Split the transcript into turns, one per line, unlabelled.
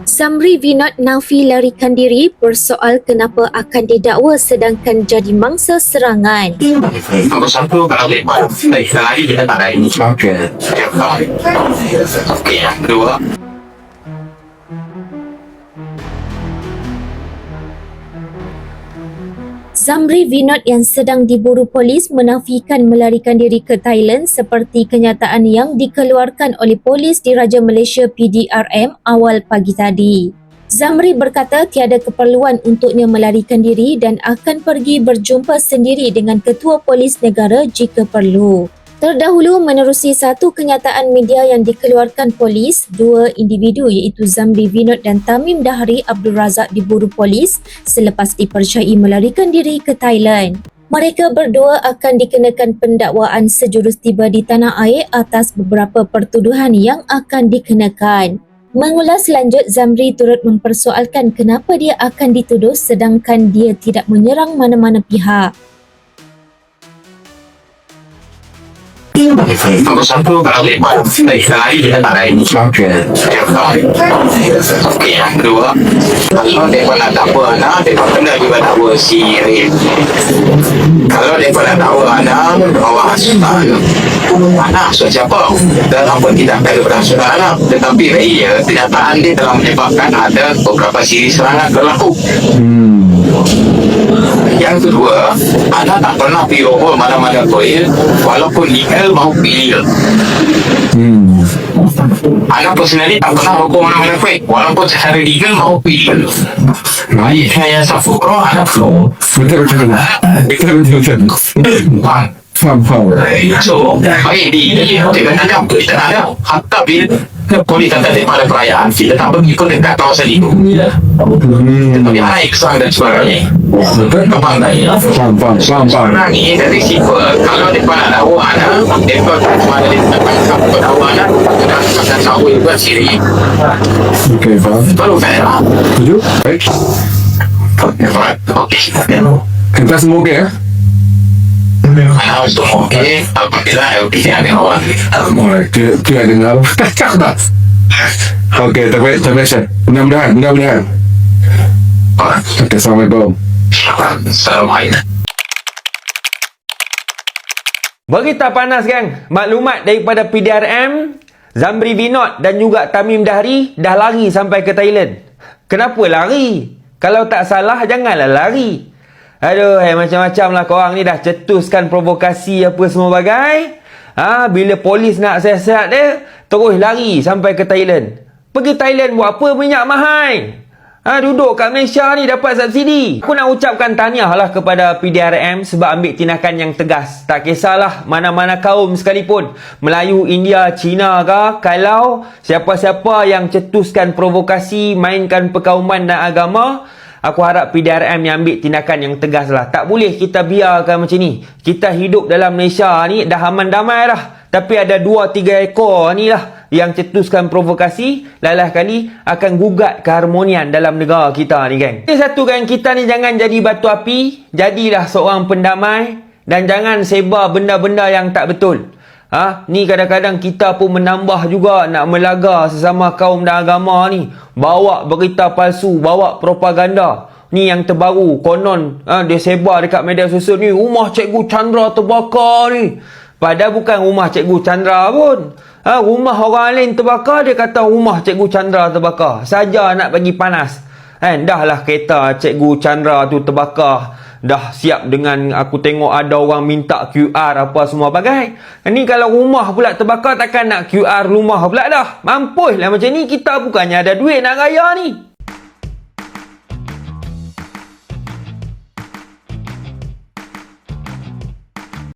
Zamri Vinod Nafi larikan diri bersoal kenapa akan didakwa sedangkan jadi mangsa serangan.
Nombor satu, kalau lepas lari kita tak ada ini.
Okey.
Okey, yang kedua,
Zamri Vinod yang sedang diburu polis menafikan melarikan diri ke Thailand seperti kenyataan yang dikeluarkan oleh polis di Raja Malaysia PDRM awal pagi tadi. Zamri berkata tiada keperluan untuknya melarikan diri dan akan pergi berjumpa sendiri dengan Ketua Polis Negara jika perlu. Terdahulu menerusi satu kenyataan media yang dikeluarkan polis, dua individu iaitu Zamri Vinod dan Tamim Dahri Abdul Razak diburu polis selepas dipercayai melarikan diri ke Thailand. Mereka berdua akan dikenakan pendakwaan sejurus tiba di tanah air atas beberapa pertuduhan yang akan dikenakan. Mengulas lanjut, Zamri turut mempersoalkan kenapa dia akan dituduh sedangkan dia tidak menyerang mana-mana pihak.
nombor satu, kalau lepas lari kita tak ada ini.
Okey.
Okey, yang kedua, kalau mereka nak dakwa anak, mereka kena juga dakwa si Rin. Kalau mereka nak dakwa anak, bawa hasutan. Anak hasutan siapa? Dalam pun tidak ada berhasutan anak. Tetapi kenyataan dia telah menyebabkan ada beberapa siri serangan berlaku. Yang kedua, anak tak pernah pergi over mana-mana kuil walaupun legal maupun illegal. Anak personally tak pernah over mana-mana kuil walaupun secara legal maupun illegal. Baik, saya Safuro, anak flow.
Betul. Faham.
So, baik dengan anggap kita tak ada. Hatta bila polis kata daripada perayaan, kita tak mengikut dekat kawasan itu. Tetapi anak iksan dan sebagainya. Kepang tadi.
Faham.
Sekarang ni dari sifat, kalau mereka nak dakwa anak, mereka mana dia nak tangkap dakwa anak, dan tahu buat siri.
Okey, faham.
Baru fair lah.
Setuju? Baik.
Okey.
Kita semua okey ya?
Anak harus semua okey. Apabila okey, ada orang.
Alright, dia dengar. Cakap dah. Okey, terbaik Syed. Mudah-mudahan. Okey, Assalamualaikum.
Assalamualaikum.
Berita panas gang, maklumat daripada PDRM, Zamri Vinod dan juga Tamim Dahri dah lari sampai ke Thailand. Kenapa lari? Kalau tak salah janganlah lari. Aduh, macam-macam lah korang ni dah cetuskan provokasi apa semua bagai. Bila polis nak siasat dia, terus lari sampai ke Thailand. Pergi Thailand buat apa minyak mahal? Duduk kat Malaysia ni dapat subsidi. Aku nak ucapkan tahniah lah kepada PDRM sebab ambil tindakan yang tegas. Tak kisahlah mana-mana kaum sekalipun, Melayu, India, Cina ke, kalau siapa-siapa yang cetuskan provokasi, mainkan perkauman dan agama, aku harap PDRM yang ambil tindakan yang tegas lah. Tak boleh kita biarkan macam ni. Kita hidup dalam Malaysia ni dah aman damai dah. Tapi ada 2-3 ekor ni lah yang cetuskan provokasi, lalah kali akan gugat keharmonian dalam negara kita ni geng. Ini satu geng, kita ni jangan jadi batu api, jadilah seorang pendamai dan jangan sebar benda-benda yang tak betul. Ni kadang-kadang kita pun menambah juga nak melaga sesama kaum dan agama ni. Bawa berita palsu, bawa propaganda. Ni yang terbaru, konon dia sebar dekat media sosial ni, rumah Cikgu Chandra terbakar ni. Padahal bukan rumah Cikgu Chandra pun. Rumah orang lain terbakar, dia kata rumah Cikgu Chandra terbakar. Saja nak bagi panas. Dah lah kereta Cikgu Chandra tu terbakar. Dah siap dengan aku tengok ada orang minta QR apa semua bagai. Ni kalau rumah pula terbakar, takkan nak QR rumah pula dah. Mampus lah macam ni, kita bukannya ada duit nak raya ni.